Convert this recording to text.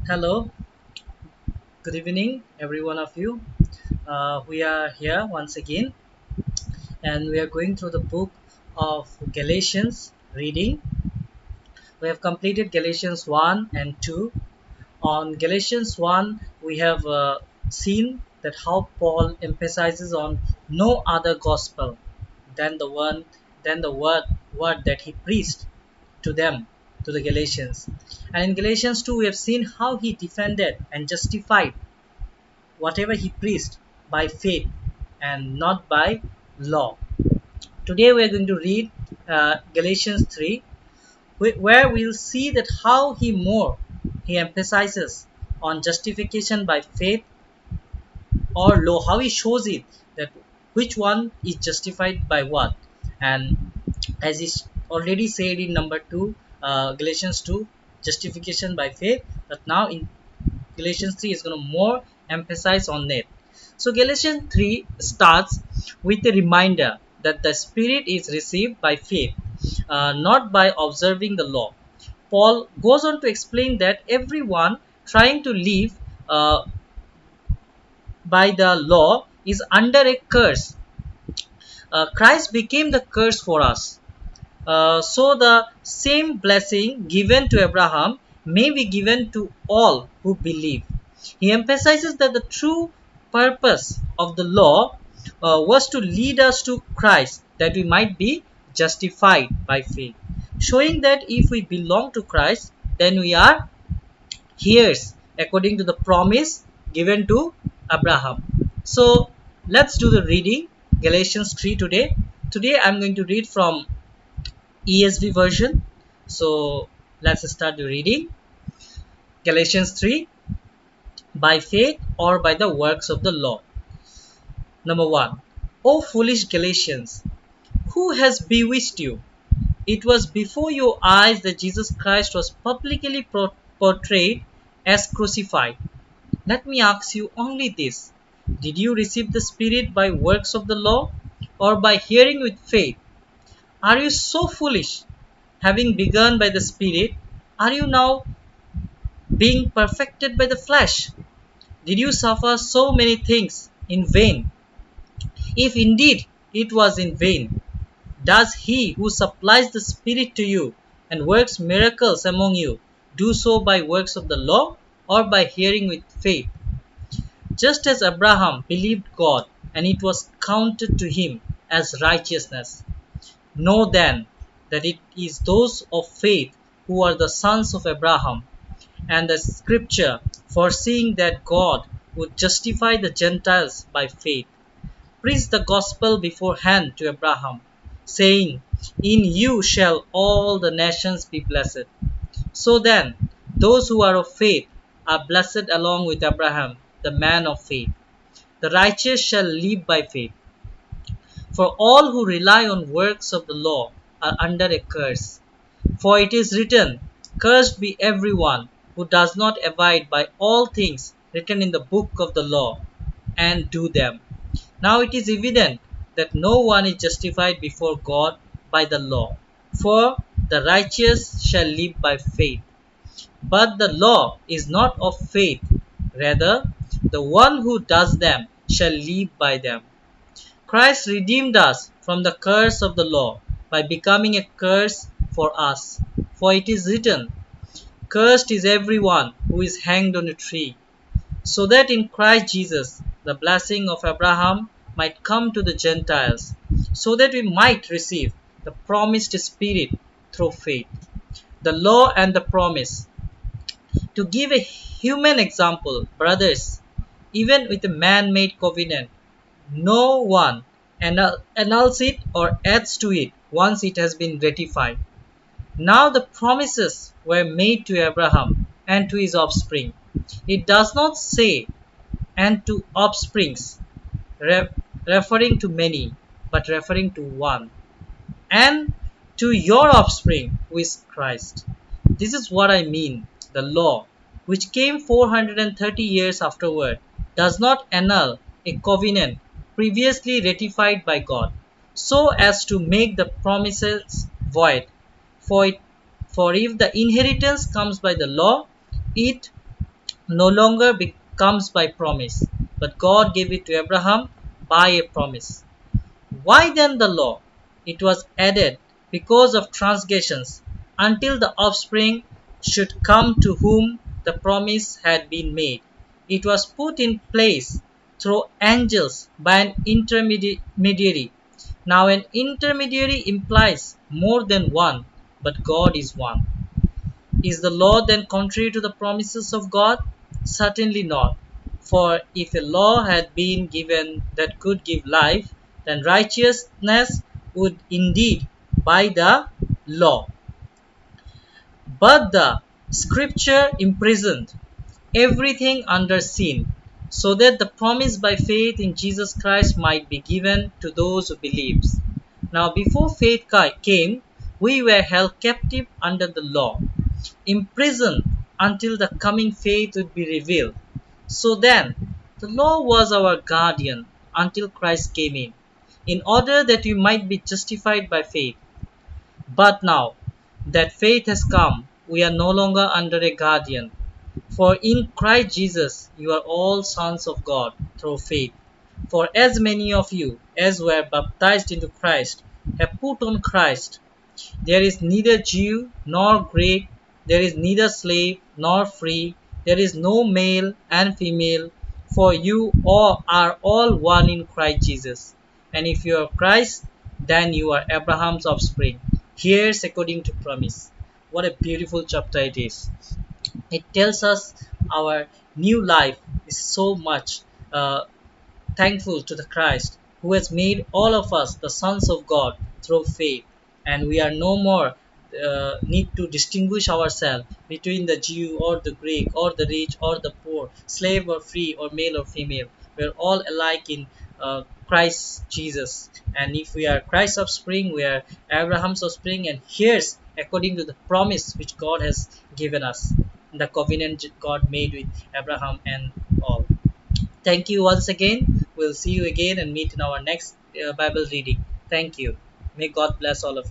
Hello, good evening, every one of you. We are here once again, and we are going through the book of Galatians reading. We have completed Galatians 1 and 2. On Galatians 1, we have seen that how Paul emphasizes on no other gospel than the word that he preached to them, to the Galatians. And in Galatians 2, we have seen how he defended and justified whatever he preached by faith and not by law. Today we are going to read Galatians 3, where we'll see that how he emphasizes on justification by faith or law, how he shows it that which one is justified by what. And as he already said in number 2, Galatians 2, justification by faith, but now in Galatians 3 is going to more emphasize on it. So Galatians 3 starts with a reminder that the Spirit is received by faith, not by observing the law. Paul goes on to explain that everyone trying to live by the law is under a curse. Christ became the curse for us. So the same blessing given to Abraham may be given to all who believe. He emphasizes that the true purpose of the law was to lead us to Christ, that we might be justified by faith, showing that if we belong to Christ, then we are heirs according to the promise given to Abraham. So let's do the reading. Galatians 3 today. Today I'm going to read from ESV version. So let's start the reading. Galatians 3, by faith or by the works of the law. Number 1. O foolish Galatians, who has bewitched you? It was before your eyes that Jesus Christ was publicly portrayed as crucified. Let me ask you only this. Did you receive the Spirit by works of the law or by hearing with faith? Are you so foolish? Having begun by the Spirit, are you now being perfected by the flesh? Did you suffer so many things in vain? If indeed it was in vain, does he who supplies the Spirit to you and works miracles among you do so by works of the law or by hearing with faith? Just as Abraham believed God and it was counted to him as righteousness. Know then that it is those of faith who are the sons of Abraham. And the scripture, foreseeing that God would justify the Gentiles by faith, preached the gospel beforehand to Abraham, saying, In you shall all the nations be blessed. So then, those who are of faith are blessed along with Abraham, the man of faith. The righteous shall live by faith. For all who rely on works of the law are under a curse. For it is written, Cursed be everyone who does not abide by all things written in the book of the law, and do them. Now it is evident that no one is justified before God by the law, for the righteous shall live by faith. But the law is not of faith, rather, the one who does them shall live by them. Christ redeemed us from the curse of the law by becoming a curse for us. For it is written, Cursed is everyone who is hanged on a tree, so that in Christ Jesus the blessing of Abraham might come to the Gentiles, so that we might receive the promised Spirit through faith. The law and the promise. To give a human example, brothers, even with a man-made covenant, no one annuls it or adds to it once it has been ratified. Now the promises were made to Abraham and to his offspring. It does not say, and to offsprings, referring to many, but referring to one, and to your offspring, who is Christ. This is what I mean. The law, which came 430 years afterward, does not annul a covenant previously ratified by God, so as to make the promises void. For, it, for if the inheritance comes by the law, it no longer comes by promise, but God gave it to Abraham by a promise. Why then the law? It was added because of transgressions, until the offspring should come to whom the promise had been made. It was put in place through angels by an intermediary. Now, an intermediary implies more than one, but God is one. Is the law then contrary to the promises of God? Certainly not. For if a law had been given that could give life, then righteousness would indeed by the law. But the Scripture imprisoned everything under sin, so that the promise by faith in Jesus Christ might be given to those who believe. Now, before faith came, we were held captive under the law, imprisoned until the coming faith would be revealed. So then, the law was our guardian until Christ came in order that we might be justified by faith. But now that faith has come, we are no longer under a guardian. For in Christ Jesus you are all sons of God through faith. For as many of you as were baptized into Christ have put on Christ. There is neither Jew nor Greek, there is neither slave nor free, there is no male and female, for you all are all one in Christ Jesus. And if you are Christ, then you are Abraham's offspring, heirs according to promise. What a beautiful chapter it is. It tells us our new life is so much thankful to the Christ who has made all of us the sons of God through faith, and we are no more need to distinguish ourselves between the Jew or the Greek or the rich or the poor, slave or free or male or female. We are all alike in Christ Jesus, and if we are Christ's offspring, we are Abraham's offspring, and here's according to the promise which God has given us, the covenant God made with Abraham and all. Thank you once again. We'll see you again and meet in our next Bible reading. Thank you. May God bless all of you.